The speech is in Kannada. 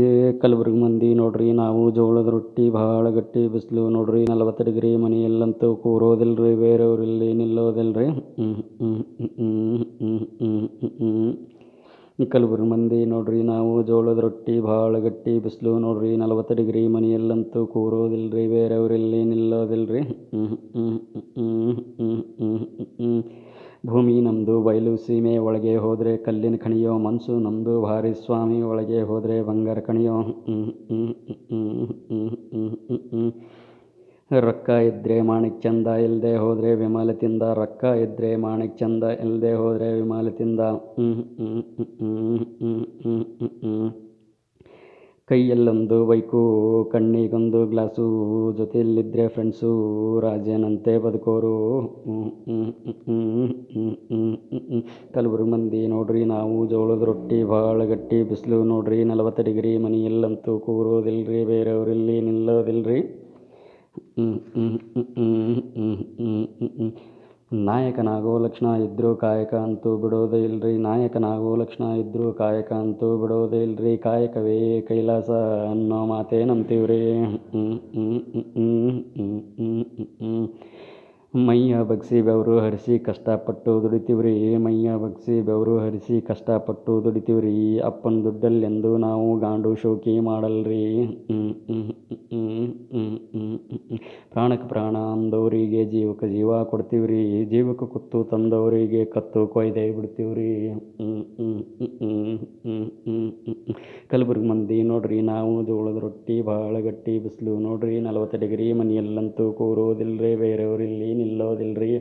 ಏ ಕಲಬುರ್ಗಿ ಮಂದಿ ನೋಡ್ರಿ ನಾವು ಜೋಳದ ರೊಟ್ಟಿ ಭಾಳ ಗಟ್ಟಿ ಬಿಸಿಲು ನೋಡ್ರಿ 40 ಡಿಗ್ರಿ ಮನೆಯಲ್ಲಂತೂ ಕೂರೋದಿಲ್ರಿ ಬೇರೆಯವ್ರಿಲ್ಲಿ ನಿಲ್ಲೋದಿಲ್ರಿ ಕಲಬುರ್ಗಿ ಮಂದಿ ನೋಡ್ರಿ ನಾವು ಜೋಳದ ರೊಟ್ಟಿ ಭಾಳ ಗಟ್ಟಿ ಬಿಸಿಲು ನೋಡ್ರಿ 40 ಡಿಗ್ರಿ ಮನೆಯಲ್ಲಂತೂ ಕೂರೋದಿಲ್ರಿ ಬೇರೆಯವ್ರಿಲ್ಲಿ ನಿಲ್ಲೋದಿಲ್ರಿ ಭೂಮಿ ನಮ್ಮದು ಬಯಲು ಸೀಮೆ ಒಳಗೆ ಹೋದರೆ ಕಲ್ಲಿನ ಕಣಿಯೋ ಮನಸ್ಸು ನಮ್ಮದು ಭಾರಿ ಸ್ವಾಮಿ ಒಳಗೆ ಹೋದರೆ ಬಂಗಾರ ಕಣಿಯೋ ರೊಕ್ಕ ಇದ್ದರೆ ಮಾಣಿಕ್ ಚಂದ ಇಲ್ಲದೆ ಹೋದರೆ ವಿಮಲ ತಿಂದ ರೊಕ್ಕ ಇದ್ದರೆ ಮಾಣಿಕ್ ಚಂದ ಇಲ್ಲದೆ ಹೋದರೆ ವಿಮಲ ತಿಂದ ಕೈಯಲ್ಲೊಂದು ಬೈಕು ಕಣ್ಣಿಗೊಂದು ಗ್ಲಾಸು ಜೊತೆಯಲ್ಲಿದ್ದರೆ ಫ್ರೆಂಡ್ಸು ರಾಜನಂತೆ ಬದುಕೋರು ಕಲಬುರ್ಗಿ ಮಂದಿ ನೋಡ್ರಿ ನಾವು ಜೋಳದ ರೊಟ್ಟಿ ಭಾಳ ಗಟ್ಟಿ ಬಿಸಿಲು ನೋಡ್ರಿ 40 ಡಿಗ್ರಿ ಮನೆಯಲ್ಲಂತೂ ಕೂರೋದಿಲ್ರಿ ಬೇರೆಯವ್ರಿಲ್ಲಿ ನಿಲ್ಲೋದಿಲ್ರಿ ನಾಯಕನಾಗೋ ಲಕ್ಷಣ ಇದ್ದರೂ ಕಾಯಕ ಅಂತೂ ಬಿಡೋದೇ ಇಲ್ರಿ ನಾಯಕನಾಗೋ ಲಕ್ಷಣ ಇದ್ದರೂ ಕಾಯಕ ಅಂತೂ ಬಿಡೋದೇ ಇಲ್ರಿ ಕಾಯಕವೇ ಕೈಲಾಸ ಅನ್ನೋ ಮಾತೇ ನಂಬ್ತೀವ್ರಿ ಮೈಯ ಬಗ್ಸಿ ಬೆವರು ಹರಿಸಿ ಕಷ್ಟಪಟ್ಟು ದುಡಿತೀವ್ರಿ ಮೈಯ ಬಗ್ಸಿ ಬೆವರು ಹರಿಸಿ ಕಷ್ಟಪಟ್ಟು ದುಡಿತೀವ್ರಿ ಅಪ್ಪನ ದುಡ್ಡಲ್ಲೆಂದು ನಾವು ಗಾಂಡು ಶೋಕಿ ಮಾಡಲ್ರಿ ಪ್ರಾಣಕ್ಕೆ ಪ್ರಾಣ ಅಂದವರಿಗೆ ಜೀವಕ್ಕೆ ಜೀವ ಕೊಡ್ತೀವ್ರಿ ಜೀವಕ್ಕೆ ಕುತ್ತು ತಂದವರಿಗೆ ಕತ್ತು ಕೊಯ್ದೇ ಬಿಡ್ತೀವ್ರಿ ಕಲಬುರ್ಗಿ ಮಂದಿ ನೋಡ್ರಿ ನಾವು ಜೋಳದ ರೊಟ್ಟಿ ಭಾಳ ಗಟ್ಟಿ ಬಿಸಿಲು ನೋಡ್ರಿ 40 ಡಿಗ್ರಿ ಮನೆಯಲ್ಲಂತೂ ಕೂರೋದಿಲ್ರಿ ಬೇರೆಯವ್ರಿಲ್ಲಿ ನಿಲ್ಲೋದಿಲ್ರಿ